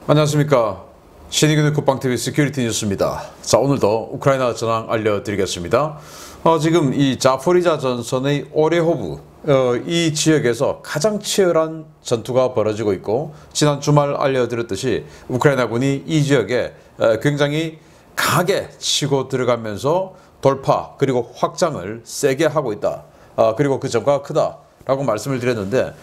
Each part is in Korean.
안녕하십니까. 신의균의 국방TV 시큐리티 뉴스입니다. 자, 오늘도 우크라이나 전황 알려드리겠습니다. 지금 이 자포리자 전선의 오레호브 이 지역에서 가장 치열한 전투가 벌어지고 있고, 지난 주말 알려드렸듯이 우크라이나군이 이 지역에 굉장히 강하게 치고 들어가면서 돌파 그리고 확장을 세게 하고 있다. 그리고 그 전과가 크다 라고 말씀을 드렸는데,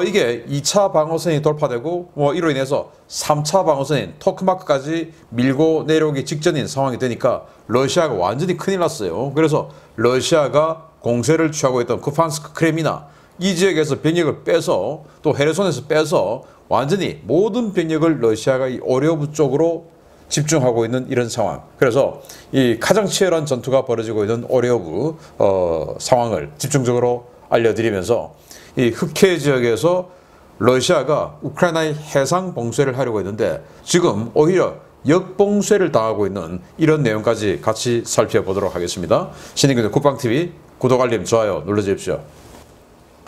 이게 2차 방어선이 돌파되고 이로 인해서 3차 방어선인 토크마크까지 밀고 내려오기 직전인 상황이 되니까 러시아가 완전히 큰일 났어요. 그래서 러시아가 공세를 취하고 있던 쿠판스크, 크레미나 이 지역에서 병력을 빼서, 또 헤르손에서 빼서 완전히 모든 병력을 러시아가 이 오레오브 쪽으로 집중하고 있는 이런 상황. 그래서 이 가장 치열한 전투가 벌어지고 있는 오레오브 상황을 집중적으로 알려드리면서, 이 흑해 지역에서 러시아가 우크라이나의 해상 봉쇄를 하려고 했는데 지금 오히려 역봉쇄를 당하고 있는 이런 내용까지 같이 살펴보도록 하겠습니다. 신의균의 국방TV 구독, 알림, 좋아요 눌러주십시오.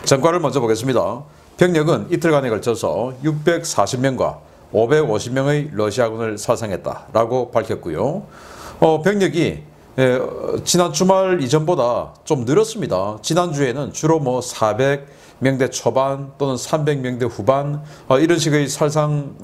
전과를 먼저 보겠습니다. 병력은 이틀간에 걸쳐서 640명과 550명의 러시아군을 사상했다라고 밝혔고요. 병력이 지난 주말 이전보다 좀 늘었습니다. 지난주에는 주로 400명대 초반 또는 300명대 후반 이런 식의 살상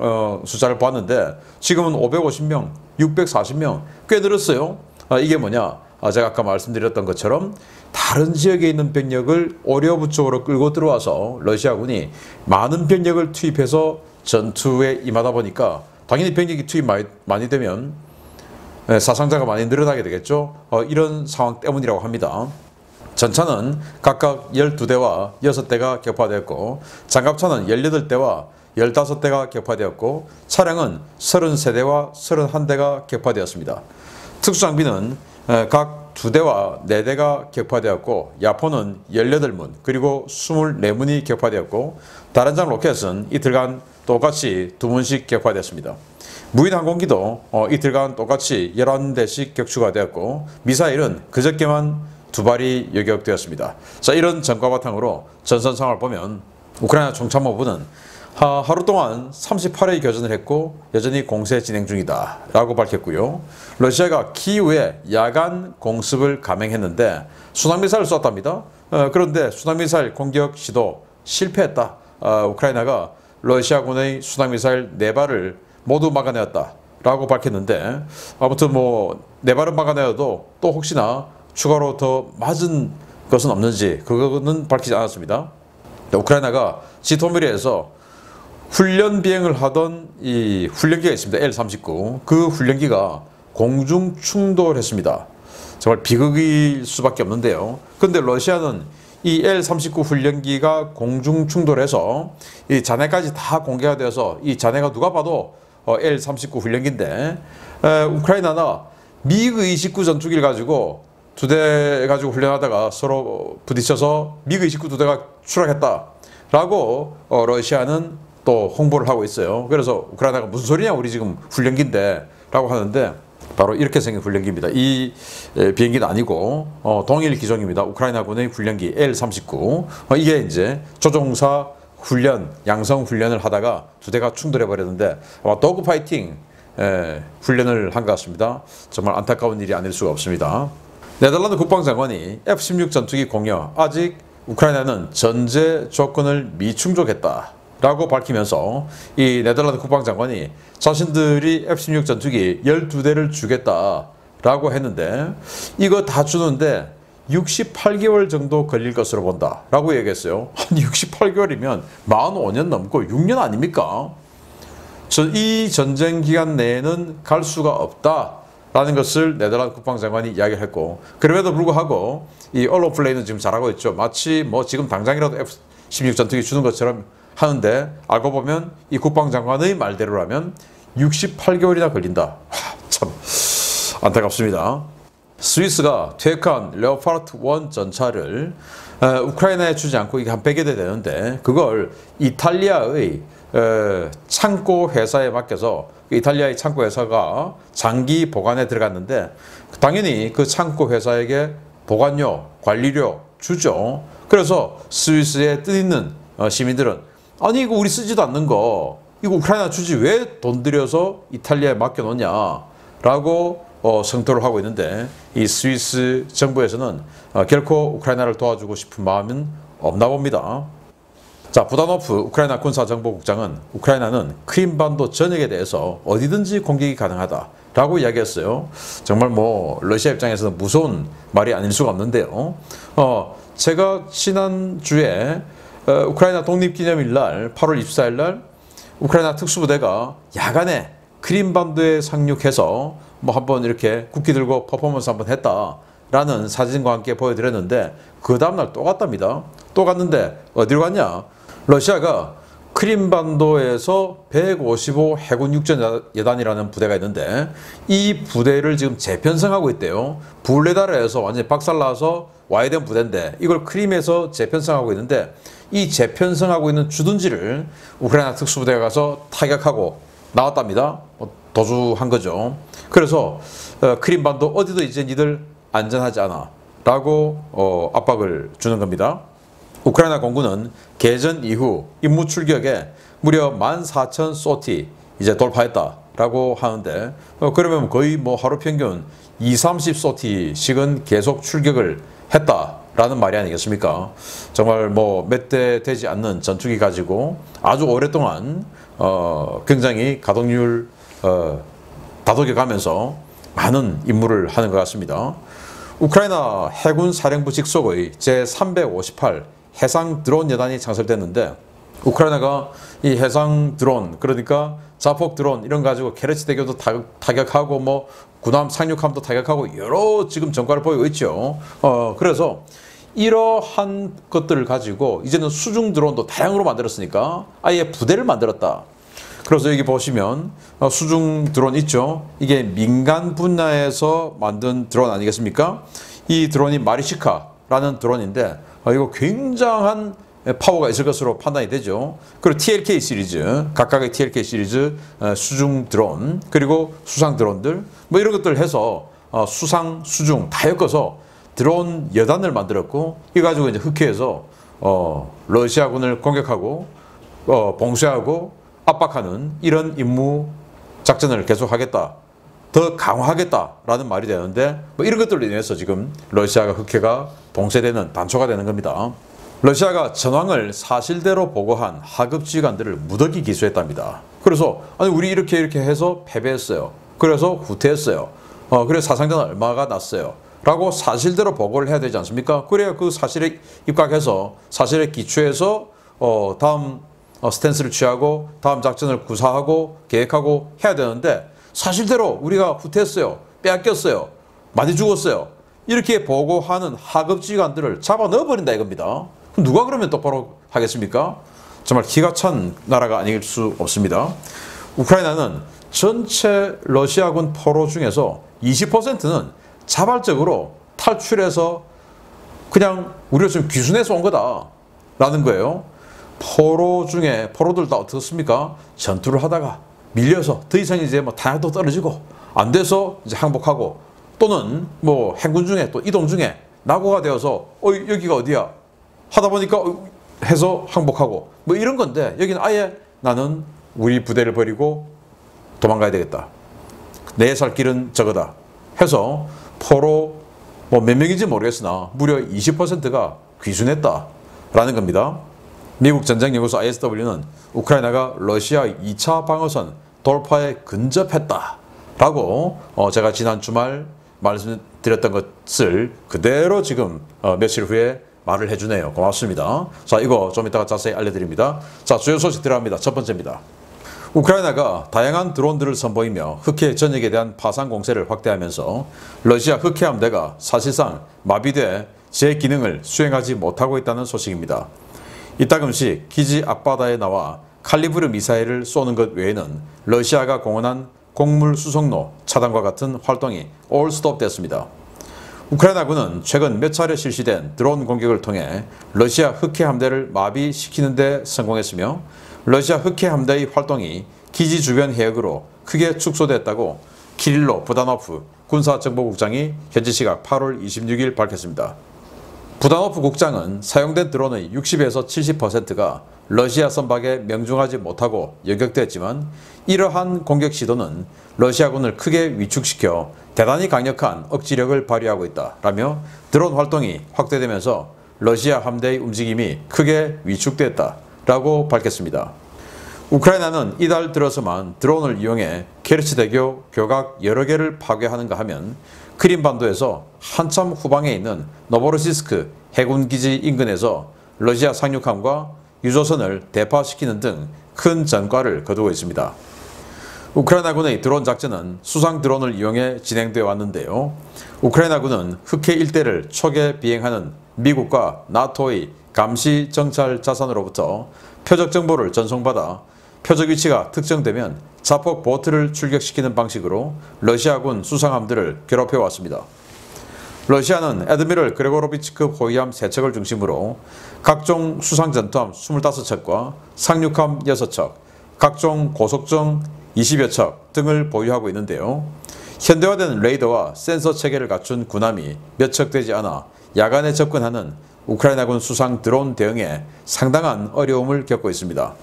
숫자를 봤는데, 지금은 550명, 640명 꽤 늘었어요. 이게 뭐냐? 제가 아까 말씀드렸던 것처럼 다른 지역에 있는 병력을 오레오브 쪽으로 끌고 들어와서 러시아군이 많은 병력을 투입해서 전투에 임하다 보니까 당연히 병력이 투입 많이 되면 사상자가 많이 늘어나게 되겠죠. 이런 상황 때문이라고 합니다. 전차는 각각 12대와 6대가 격파되었고, 장갑차는 18대와 15대가 격파되었고, 차량은 33대와 31대가 격파되었습니다. 특수장비는 각 2대와 4대가 격파되었고, 야포는 18문 그리고 24문이 격파되었고, 다른 장 로켓은 이틀간 똑같이 2문씩 격파되었습니다. 무인 항공기도 이틀간 똑같이 11대씩 격추가 되었고, 미사일은 그저께만 2발이 요격되었습니다. 자, 이런 전과 바탕으로 전선 상황을 보면 우크라이나 총참모부는 하루 동안 38회의 교전을 했고 여전히 공세 진행 중이다 라고 밝혔고요. 러시아가 키이우에 야간 공습을 감행했는데 순항미사일을 쐈답니다. 그런데 순항미사일 공격 시도 실패했다. 우크라이나가 러시아군의 순항미사일 4발을 모두 막아내었다 라고 밝혔는데, 아무튼 4발은 막아내어도 또 혹시나 추가로 더 맞은 것은 없는지 그거는 밝히지 않았습니다. 우크라이나가 지토미르에서 훈련 비행을 하던 이 훈련기가 있습니다. L-39. 그 훈련기가 공중 충돌했습니다. 정말 비극일 수밖에 없는데요. 그런데 러시아는 이 L-39 훈련기가 공중 충돌해서 이 잔해까지 다 공개가 되어서, 이 잔해가 누가 봐도 L-39 훈련기인데, 우크라이나나 미그-29 전투기를 가지고 2대 가지고 훈련하다가 서로 부딪혀서 미그-29 2대가 추락했다라고 러시아는 또 홍보를 하고 있어요. 그래서 우크라이나가 무슨 소리냐, 우리 지금 훈련기인데 라고 하는데, 바로 이렇게 생긴 훈련기입니다. 이 비행기는 아니고 동일 기종입니다. 우크라이나군의 훈련기 L-39. 이게 이제 조종사 훈련, 양성 훈련을 하다가 2대가 충돌해 버렸는데 아마 도그 파이팅 훈련을 한 것 같습니다. 정말 안타까운 일이 아닐 수가 없습니다. 네덜란드 국방장관이 F-16 전투기 공여, 아직 우크라이나는 전제 조건을 미충족했다 라고 밝히면서, 이 네덜란드 국방장관이 자신들이 F-16 전투기 12대를 주겠다 라고 했는데, 이거 다 주는데 68개월 정도 걸릴 것으로 본다 라고 얘기했어요. 한 68개월이면 45년 넘고 6년 아닙니까? 이 전쟁 기간 내에는 갈 수가 없다 라는 것을 네덜란드 국방장관이 이야기를 했고, 그럼에도 불구하고 이 언론 플레이는 지금 잘하고 있죠. 마치 지금 당장이라도 F-16 전투기 주는 것처럼 하는데, 알고 보면 이 국방장관의 말대로라면 68개월이나 걸린다. 참 안타깝습니다. 스위스가 퇴역한 레오파르트 1 전차를 우크라이나에 주지 않고 이게 한 100여 대 되는데, 그걸 이탈리아의 창고 회사에 맡겨서 이탈리아의 창고 회사가 장기 보관에 들어갔는데, 당연히 그 창고 회사에게 보관료, 관리료 주죠. 그래서 스위스에 뜻있는 시민들은 아니 이거 우리 쓰지도 않는 거 이거 우크라이나 주지 왜 돈 들여서 이탈리아에 맡겨놓냐라고 성토를 하고 있는데 이 스위스 정부에서는 결코 우크라이나를 도와주고 싶은 마음은 없나 봅니다. 자, 부다노프 우크라이나 군사정보국장은 우크라이나는 크림반도 전역에 대해서 어디든지 공격이 가능하다라고 이야기했어요. 정말 뭐 러시아 입장에서는 무서운 말이 아닐 수가 없는데요. 제가 지난주에 우크라이나 독립기념일 날 8월 24일 날 우크라이나 특수부대가 야간에 크림반도에 상륙해서 뭐 한번 이렇게 국기 들고 퍼포먼스 한번 했다라는 사진과 함께 보여드렸는데 그 다음날 또 갔답니다. 또 갔는데 어디로 갔냐? 러시아가 크림반도에서 155 해군 육전 여단이라는 부대가 있는데 이 부대를 지금 재편성하고 있대요. 불레다르에서 완전히 박살나서 와야 된 부대인데 이걸 크림에서 재편성하고 있는데 이 재편성하고 있는 주둔지를 우크라이나 특수부대가 가서 타격하고 나왔답니다. 도주한 거죠. 그래서 크림반도 어디도 이제 니들 안전하지 않아 라고 압박을 주는 겁니다. 우크라이나 공군은 개전 이후 임무 출격에 무려 14,000 소티 이제 돌파했다라고 하는데 그러면 거의 뭐 하루 평균 20-30 소티씩은 계속 출격을 했다라는 말이 아니겠습니까? 정말 뭐 몇 대 되지 않는 전투기 가지고 아주 오랫동안 굉장히 가동률 다독여가면서 많은 임무를 하는 것 같습니다. 우크라이나 해군 사령부 직속의 제358 해상 드론 여단이 창설됐는데 우크라이나가 이 해상 드론 그러니까 자폭 드론 이런 가지고 케르치 대교도 타격하고 뭐 구남 상륙함도 타격하고 여러 지금 전과를 보이고 있죠. 그래서 이러한 것들을 가지고 이제는 수중 드론도 다양으로 만들었으니까 아예 부대를 만들었다. 그래서 여기 보시면 수중 드론 있죠. 이게 민간 분야에서 만든 드론 아니겠습니까? 이 드론이 마리시카라는 드론인데 이거 굉장한 파워가 있을 것으로 판단이 되죠. 그리고 TLK 시리즈, 각각의 TLK 시리즈 수중 드론, 그리고 수상 드론들 뭐 이런 것들 해서 수상, 수중 다 엮어서 드론 여단을 만들었고 이거 가지고 이제 흑해에서 러시아군을 공격하고 봉쇄하고 압박하는 이런 임무 작전을 계속하겠다. 더 강화하겠다라는 말이 되는데 뭐 이런 것들로 인해서 지금 러시아가 흑해가 봉쇄되는 단초가 되는 겁니다. 러시아가 전황을 사실대로 보고한 하급 지휘관들을 무더기 기소했답니다. 그래서 아니 우리 이렇게 해서 패배했어요. 그래서 후퇴했어요. 그래서 사상자는 얼마가 났어요. 라고 사실대로 보고를 해야 되지 않습니까? 그래야 그 사실에 입각해서 사실에 기초해서 다음 스탠스를 취하고 다음 작전을 구사하고 계획하고 해야 되는데 사실대로 우리가 후퇴했어요. 빼앗겼어요. 많이 죽었어요. 이렇게 보고하는 하급 지휘관들을 잡아 넣어버린다 이겁니다. 누가 그러면 똑바로 하겠습니까? 정말 기가 찬 나라가 아닐 수 없습니다. 우크라이나는 전체 러시아군 포로 중에서 20%는 자발적으로 탈출해서 그냥 우리가 지금 귀순해서 온 거다라는 거예요. 포로 중에 포로들 다 어떻습니까? 전투를 하다가 밀려서 더 이상 이제 뭐 탄약도 떨어지고 안 돼서 이제 항복하고 또는 뭐 행군 중에 또 이동 중에 낙오가 되어서 여기가 어디야 하다 보니까 해서 항복하고 뭐 이런 건데 여기는 아예 나는 우리 부대를 버리고 도망가야 되겠다. 내 살 길은 저거다 해서 포로 뭐 몇 명인지 모르겠으나 무려 20%가 귀순했다라는 겁니다. 미국 전쟁연구소 ISW는 우크라이나가 러시아 2차 방어선 돌파에 근접했다라고 제가 지난 주말 말씀드렸던 것을 그대로 지금 며칠 후에 말을 해주네요. 고맙습니다. 자, 이거 좀 이따가 자세히 알려드립니다. 자, 주요 소식 들어갑니다. 첫 번째입니다. 우크라이나가 다양한 드론들을 선보이며 흑해 전역에 대한 파상 공세를 확대하면서 러시아 흑해 함대가 사실상 마비돼 제 기능을 수행하지 못하고 있다는 소식입니다. 이따금씩 기지 앞바다에 나와 칼리브르 미사일을 쏘는 것 외에는 러시아가 공언한 곡물 수송로 차단과 같은 활동이 올 스톱됐습니다. 우크라이나군은 최근 몇 차례 실시된 드론 공격을 통해 러시아 흑해 함대를 마비시키는 데 성공했으며 러시아 흑해 함대의 활동이 기지 주변 해역으로 크게 축소됐다고 키릴로 부다노프 군사정보국장이 현지 시각 8월 26일 밝혔습니다. 부다노프 국장은 사용된 드론의 60에서 70%가 러시아 선박에 명중하지 못하고 여격됐지만 이러한 공격 시도는 러시아군을 크게 위축시켜 대단히 강력한 억지력을 발휘하고 있다라며 드론 활동이 확대되면서 러시아 함대의 움직임이 크게 위축됐다라고 밝혔습니다. 우크라이나는 이달 들어서만 드론을 이용해 케르치대교 교각 여러 개를 파괴하는가 하면 크림반도에서 한참 후방에 있는 노보로시스크 해군기지 인근에서 러시아 상륙함과 유조선을 대파시키는 등 큰 전과를 거두고 있습니다. 우크라이나군의 드론 작전은 수상 드론을 이용해 진행되어 왔는데요. 우크라이나군은 흑해 일대를 초계 비행하는 미국과 나토의 감시 정찰 자산으로부터 표적 정보를 전송받아 표적 위치가 특정되면 자폭 보트를 출격시키는 방식으로 러시아군 수상함들을 괴롭혀 왔습니다. 러시아는 애드미럴 그레고로비치급 호위함 3척을 중심으로 각종 수상 전투함 25척과 상륙함 6척, 각종 고속정 20여 척 등을 보유하고 있는데요. 현대화된 레이더와 센서 체계를 갖춘 군함이 몇 척 되지 않아 야간에 접근하는 우크라이나군 수상 드론 대응에 상당한 어려움을 겪고 있습니다.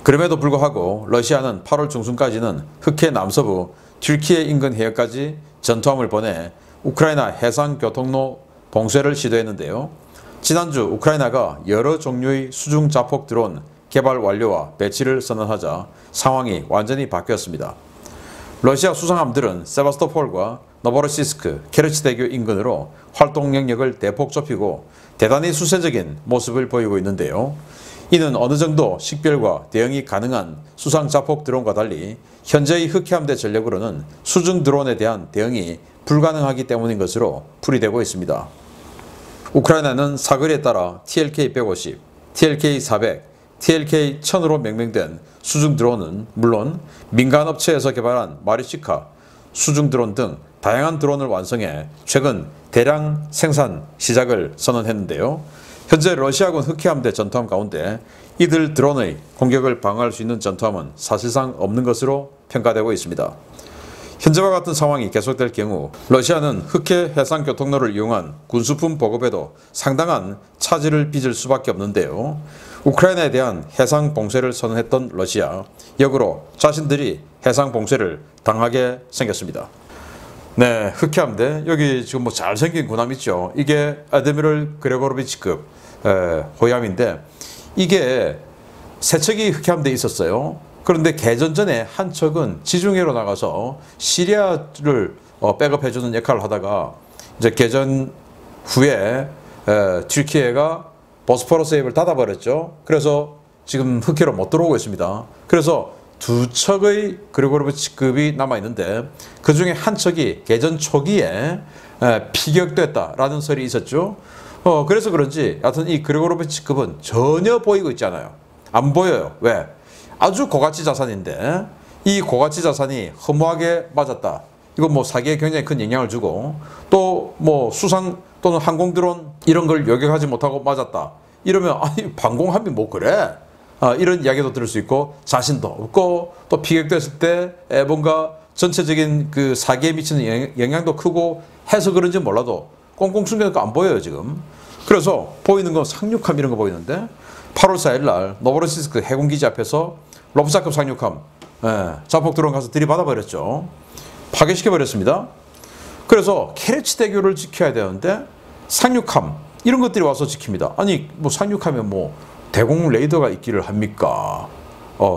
그럼에도 불구하고 러시아는 8월 중순까지는 흑해 남서부 튀르키예 인근 해역까지 전투함을 보내 우크라이나 해상교통로 봉쇄를 시도했는데요. 지난주 우크라이나가 여러 종류의 수중 자폭 드론 개발 완료와 배치를 선언하자 상황이 완전히 바뀌었습니다. 러시아 수상함들은 세바스토폴과 노보로시스크, 케르치대교 인근으로 활동 영역을 대폭 좁히고 대단히 수세적인 모습을 보이고 있는데요. 이는 어느 정도 식별과 대응이 가능한 수상 자폭 드론과 달리 현재의 흑해함대 전력으로는 수중 드론에 대한 대응이 불가능하기 때문인 것으로 풀이되고 있습니다. 우크라이나는 사거리에 따라 TLK-150, TLK-400, TLK-1000으로 명명된 수중 드론은 물론 민간 업체에서 개발한 마리시카, 수중 드론 등 다양한 드론을 완성해 최근 대량 생산 시작을 선언했는데요. 현재 러시아군 흑해함대 전투함 가운데 이들 드론의 공격을 방어할 수 있는 전투함은 사실상 없는 것으로 평가되고 있습니다. 현재와 같은 상황이 계속될 경우 러시아는 흑해 해상 교통로를 이용한 군수품 보급에도 상당한 차질을 빚을 수밖에 없는데요. 우크라이나에 대한 해상 봉쇄를 선언했던 러시아, 역으로 자신들이 해상 봉쇄를 당하게 생겼습니다. 네, 흑해함대 여기 지금 뭐 잘생긴 군함 있죠. 이게 아드미럴 그레고로비치급 호위함인데 이게 3척이 흑해함대에 있었어요. 그런데 개전 전에 한 척은 지중해로 나가서 시리아를 백업해주는 역할을 하다가 이제 개전 후에 튀르키예가 보스포러스 해협을 닫아버렸죠. 그래서 지금 흑해로 못 들어오고 있습니다. 그래서 2척의 그레고로비치급이 남아있는데 그 중에 한 척이 개전 초기에 피격됐다라는 설이 있었죠. 그래서 그런지 하여튼 이 그레고로비치급은 전혀 보이고 있지 않아요. 안 보여요. 왜? 아주 고가치 자산인데 이 고가치 자산이 허무하게 맞았다. 이건 뭐 사기에 굉장히 큰 영향을 주고 또 뭐 수상 또는 항공 드론 이런 걸 요격하지 못하고 맞았다. 이러면 아니 방공함이 뭐 그래? 이런 이야기도 들을 수 있고 자신도 없고 또 피격됐을 때 뭔가 전체적인 그 사기에 미치는 영향도 크고 해서 그런지 몰라도 꽁꽁 숨겨놓고 안 보여요 지금. 그래서 보이는 건 상륙함 이런 거 보이는데 8월 4일 날 노보로시스크 해군기지 앞에서 로브사급 상륙함 자폭 드론 가서 들이받아버렸죠. 파괴시켜버렸습니다. 그래서 케르치대교를 지켜야 되는데 상륙함 이런 것들이 와서 지킵니다. 아니 뭐 상륙하면 뭐 대공 레이더가 있기를 합니까?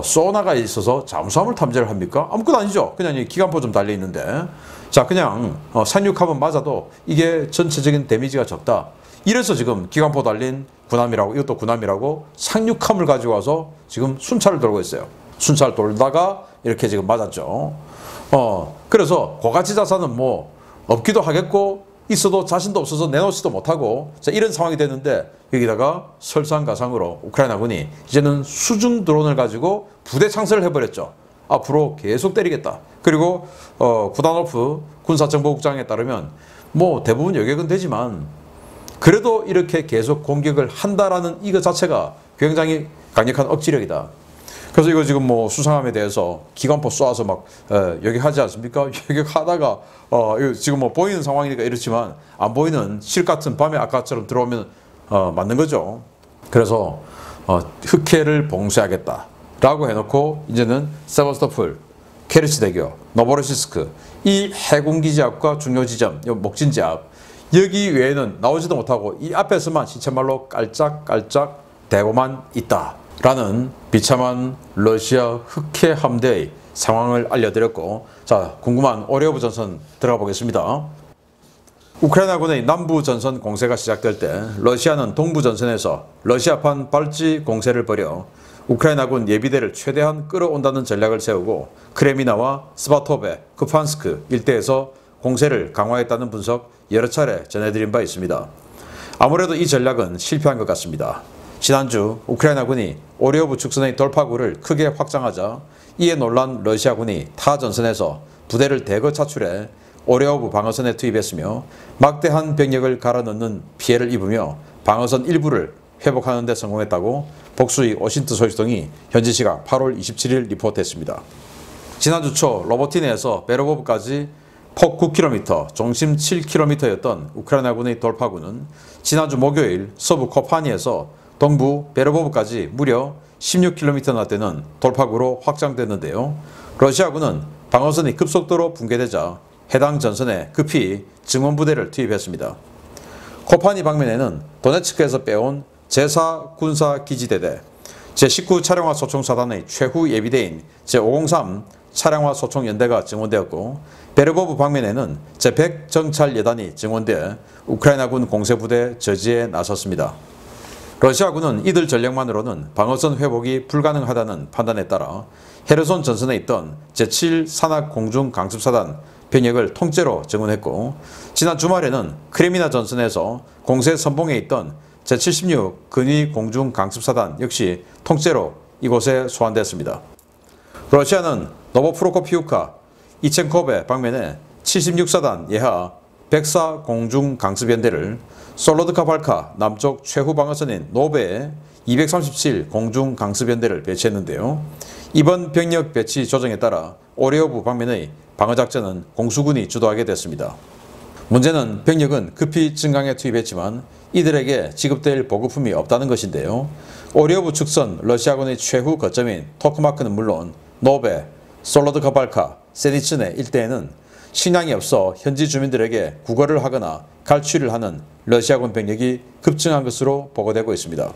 소나가 있어서 잠수함을 탐지를 합니까? 아무것도 아니죠. 그냥 기관포 좀 달려있는데 자 그냥 상륙함은 맞아도 이게 전체적인 데미지가 적다. 이래서 지금 기관포 달린 군함이라고 이것도 군함이라고 상륙함을 가지고 와서 지금 순찰을 돌고 있어요. 순찰 돌다가 이렇게 지금 맞았죠. 그래서 고가치 자산은 뭐 없기도 하겠고 있어도 자신도 없어서 내놓지도 못하고 자, 이런 상황이 됐는데 여기다가 설상가상으로 우크라이나군이 이제는 수중 드론을 가지고 부대 창설을 해버렸죠. 앞으로 계속 때리겠다. 그리고 구다노프 군사정보국장에 따르면 뭐 대부분 여격은 되지만 그래도 이렇게 계속 공격을 한다라는 이거 자체가 굉장히 강력한 억지력이다. 그래서 이거 지금 뭐 수상함에 대해서 기관포 쏘아서 막 여격하지 않습니까? 여격하다가 이거 지금 뭐 보이는 상황이니까 이렇지만 안 보이는 실 같은 밤에 아까처럼 들어오면 맞는 거죠. 그래서 흑해를 봉쇄하겠다라고 해놓고 이제는 세바스토폴, 케르치대교, 노보로시스크 이 해군기지 앞과 중요 지점, 목진지 앞 여기 외에는 나오지도 못하고 이 앞에서만 시체말로 깔짝깔짝 대고만 있다라는 비참한 러시아 흑해 함대의 상황을 알려드렸고, 자, 궁금한 오레오브 전선 들어가 보겠습니다. 우크라이나군의 남부 전선 공세가 시작될 때 러시아는 동부 전선에서 러시아판 발지 공세를 벌여 우크라이나군 예비대를 최대한 끌어온다는 전략을 세우고 크레미나와 스바토베, 쿠판스크 일대에서 공세를 강화했다는 분석 여러 차례 전해드린 바 있습니다. 아무래도 이 전략은 실패한 것 같습니다. 지난주 우크라이나군이 오레오브 축선의 돌파구를 크게 확장하자 이에 놀란 러시아군이 타 전선에서 부대를 대거 차출해 오레오브 방어선에 투입했으며 막대한 병력을 갈아넣는 피해를 입으며 방어선 일부를 회복하는 데 성공했다고 복수의 오신트 소식통이 현지 시각 8월 27일 리포트했습니다. 지난주 초 로보티네에서 베로보브까지 폭 9km, 중심 7km였던 우크라이나군의 돌파구는 지난주 목요일 서부 코파니에서 동부 베로보브까지 무려 16km나 되는 돌파구로 확장됐는데요. 러시아군은 방어선이 급속도로 붕괴되자 해당 전선에 급히 증원부대를 투입했습니다. 코파니 방면에는 도네츠크에서 빼온 제4군사기지대대, 제19 차량화 소총사단의 최후 예비대인 제503 차량화 소총연대가 증원되었고, 베르보브 방면에는 제100 정찰예단이 증원돼 우크라이나군 공세부대 저지에 나섰습니다. 러시아군은 이들 전력만으로는 방어선 회복이 불가능하다는 판단에 따라 헤르손 전선에 있던 제7 산악 공중 강습사단 병력을 통째로 증원했고, 지난 주말에는 크레미나 전선에서 공세 선봉에 있던 제76 근위 공중 강습사단 역시 통째로 이곳에 소환됐습니다. 러시아는 노보프로코피우카, 이첸코베 방면에 76사단 예하 104 공중 강습연대를, 솔로드카 발카 남쪽 최후 방어선인 노베에 237 공중 강습연대를 배치했는데요. 이번 병력 배치 조정에 따라 오레오브 방면의 방어작전은 공수군이 주도하게 됐습니다. 문제는 병력은 급히 증강에 투입했지만 이들에게 지급될 보급품이 없다는 것인데요. 오레오브 축선 러시아군의 최후 거점인 토크마크는 물론 노베, 솔로드카 발카, 세니츠네 일대에는 식량이 없어 현지 주민들에게 구걸을 하거나 갈취를 하는 러시아군 병력이 급증한 것으로 보고되고 있습니다.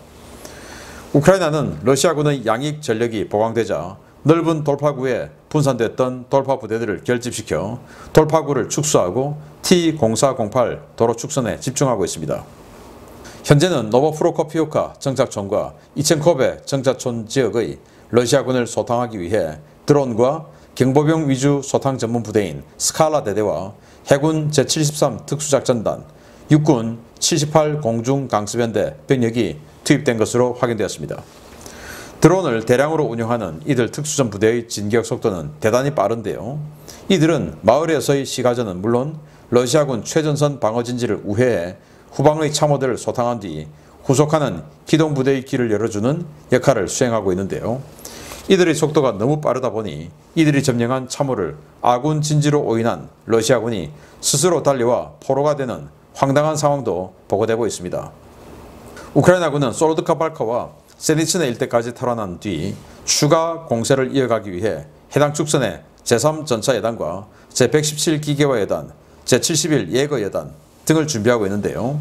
우크라이나는 러시아군의 양익 전력이 보강되자 넓은 돌파구에 분산됐던 돌파 부대들을 결집시켜 돌파구를 축소하고 T-0408 도로 축선에 집중하고 있습니다. 현재는 노보프로코피우카 정착촌과 이첸코베 정착촌 지역의 러시아군을 소탕하기 위해 드론과 경보병 위주 소탕 전문 부대인 스칼라 대대와 해군 제73 특수작전단, 육군 78 공중 강습연대 병력이 투입된 것으로 확인되었습니다. 드론을 대량으로 운영하는 이들 특수전 부대의 진격 속도는 대단히 빠른데요. 이들은 마을에서의 시가전은 물론 러시아군 최전선 방어진지를 우회해 후방의 참호들을 소탕한 뒤 후속하는 기동부대의 길을 열어주는 역할을 수행하고 있는데요. 이들의 속도가 너무 빠르다 보니 이들이 점령한 참호를 아군 진지로 오인한 러시아군이 스스로 달려와 포로가 되는 황당한 상황도 보고되고 있습니다. 우크라이나군은 솔로드카 발카와 세니츠네 일대까지 탈환한 뒤 추가 공세를 이어가기 위해 해당 축선에 제3 전차예단과 제117 기계화예단, 제71 예거예단 등을 준비하고 있는데요.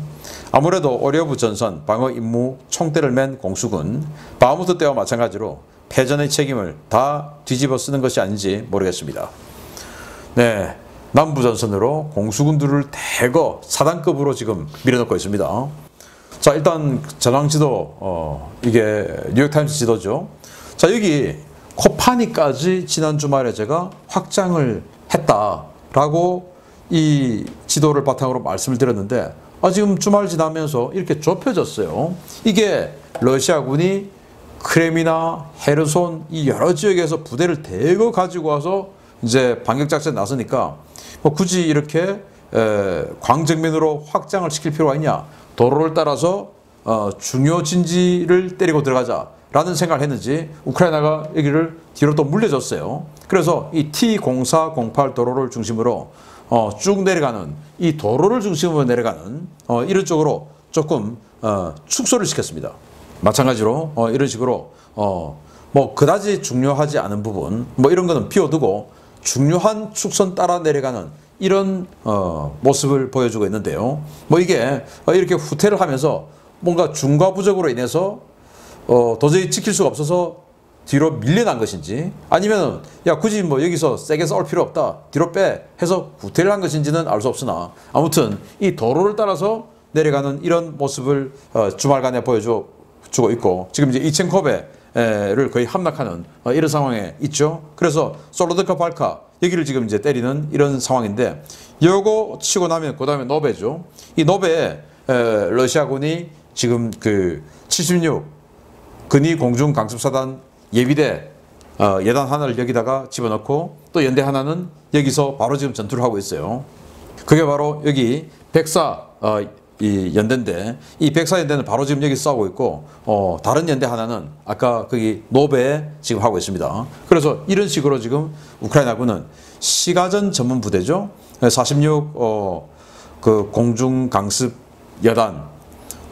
아무래도 오레오브 전선 방어 임무 총대를 맨 공수군 바흐무트 때와 마찬가지로 패전의 책임을 다 뒤집어 쓰는 것이 아닌지 모르겠습니다. 네, 남부 전선으로 공수군들을 대거 사단급으로 지금 밀어넣고 있습니다. 자, 일단 전황지도 이게 뉴욕타임스 지도죠. 자, 여기 코파니까지 지난 주말에 제가 확장을 했다라고 이 지도를 바탕으로 말씀을 드렸는데 지금 주말 지나면서 이렇게 좁혀졌어요. 이게 러시아군이 크레미나, 헤르손 이 여러 지역에서 부대를 대거 가지고 와서 이제 반격작전에 나서니까 굳이 이렇게 광정면으로 확장을 시킬 필요가 있냐, 도로를 따라서 중요 진지를 때리고 들어가자라는 생각을 했는지 우크라이나가 여기를 뒤로 또 물려줬어요. 그래서 이 T-0408 도로를 중심으로 쭉 내려가는 이 도로를 중심으로 내려가는 이런 쪽으로 조금 축소를 시켰습니다. 마찬가지로 이런 식으로 뭐 그다지 중요하지 않은 부분 뭐 이런 거는 비워두고 중요한 축선 따라 내려가는 이런 모습을 보여주고 있는데요. 뭐 이게 이렇게 후퇴를 하면서 뭔가 중과부적으로 인해서 도저히 지킬 수가 없어서 뒤로 밀려난 것인지 아니면 야 굳이 뭐 여기서 세게 싸울 필요 없다 뒤로 빼 해서 후퇴를 한 것인지는 알 수 없으나 아무튼 이 도로를 따라서 내려가는 이런 모습을 주말간에 보여주고 있고 지금 이제 이첸코베를 거의 함락하는 이런 상황에 있죠. 그래서 솔로드카 발카 여기를 지금 이제 때리는 이런 상황인데 요거 치고 나면 그 다음에 노베죠. 이 노베에 러시아군이 지금 그 76 근위 공중 강습사단 예비대 예단 하나를 여기다가 집어넣고 또 연대 하나는 여기서 바로 지금 전투를 하고 있어요. 그게 바로 여기 백사 이 연대인데 이 백사 연대는 바로 지금 여기 싸우고 있고 다른 연대 하나는 아까 거기 노베에 지금 하고 있습니다. 그래서 이런 식으로 지금 우크라이나군은 시가전 전문 부대죠. 46 그 공중 강습 여단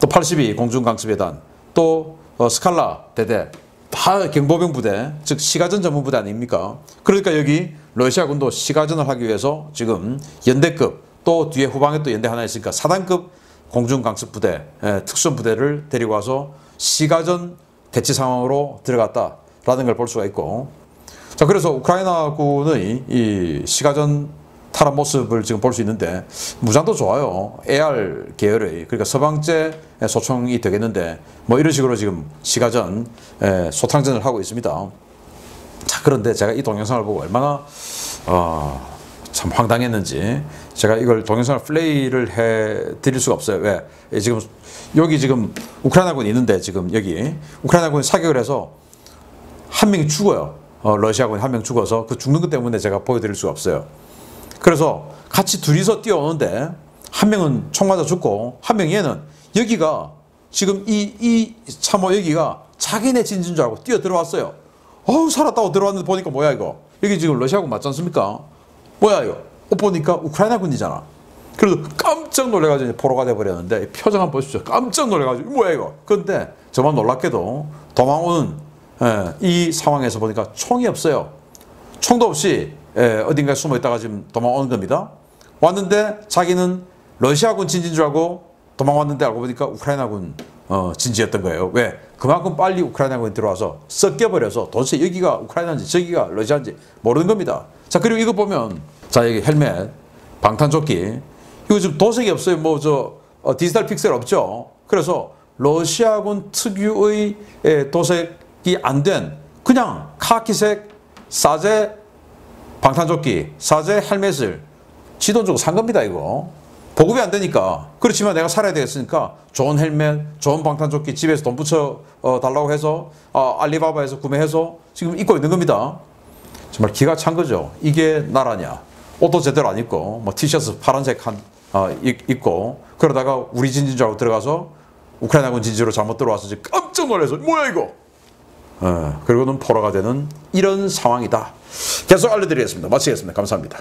또 82 공중 강습 여단 또 스칼라 대대 다 경보병 부대, 즉 시가전 전문 부대 아닙니까? 그러니까 여기 러시아군도 시가전을 하기 위해서 지금 연대급 또 뒤에 후방에 또 연대 하나 있으니까 4단급 공중강습부대, 특수부대를 데리고 와서 시가전 대치 상황으로 들어갔다라는 걸 볼 수가 있고 자 그래서 우크라이나군의 이 시가전 탈환 모습을 지금 볼 수 있는데 무장도 좋아요. AR 계열의 그러니까 서방제 소총이 되겠는데 뭐 이런 식으로 지금 시가전 소탕전을 하고 있습니다. 자 그런데 제가 이 동영상을 보고 얼마나 참 황당했는지 제가 이걸 동영상을 플레이를 해 드릴 수가 없어요. 왜? 지금 여기 지금 우크라이나군이 있는데 지금 여기 우크라이나군이 사격을 해서 한 명이 죽어요. 러시아군이 한 명 죽어서 그 죽는 것 때문에 제가 보여드릴 수가 없어요. 그래서 같이 둘이서 뛰어오는데 한 명은 총 맞아 죽고 한 명 얘는 여기가 지금 이 참호 여기가 자기네 진진 줄 알고 뛰어 들어왔어요. 살았다고 들어왔는데 보니까 뭐야 이거 여기 지금 러시아군 맞지 않습니까? 뭐야 이거 보니까 우크라이나군이잖아. 그래서 깜짝 놀래가지고 포로가 돼버렸는데 표정 한번 보십시오. 깜짝 놀래가지고 뭐야 이거. 그런데 저만 놀랍게도 도망오는 이 상황에서 보니까 총이 없어요. 총도 없이 어딘가에 숨어 있다가 지금 도망오는 겁니다. 왔는데 자기는 러시아군 진지인 줄 알고 도망왔는데 알고 보니까 우크라이나군 진지였던 거예요. 왜? 그만큼 빨리 우크라이나군이 들어와서 섞여버려서 도대체 여기가 우크라이나인지 저기가 러시아인지 모르는 겁니다. 자 그리고 이거 보면 자 여기 헬멧 방탄조끼 이거 지금 도색이 없어요. 뭐 디지털 픽셀 없죠. 그래서 러시아군 특유의 도색이 안 된 그냥 카키색 사제 방탄조끼, 사제 헬멧을 지 돈 주고 산 겁니다, 이거. 보급이 안 되니까. 그렇지만 내가 살아야 되겠으니까 좋은 헬멧, 좋은 방탄조끼 집에서 돈 붙여 달라고 해서 알리바바에서 구매해서 지금 입고 있는 겁니다. 정말 기가 찬 거죠. 이게 나라냐. 옷도 제대로 안 입고 뭐 티셔츠 파란색 입고 그러다가 우리 진진 줄 알고 들어가서 우크라이나군 진지로 잘못 들어와서 지금 깜짝 놀라서 뭐야 이거. 그리고는 포로가 되는 이런 상황이다. 계속 알려드리겠습니다. 마치겠습니다. 감사합니다.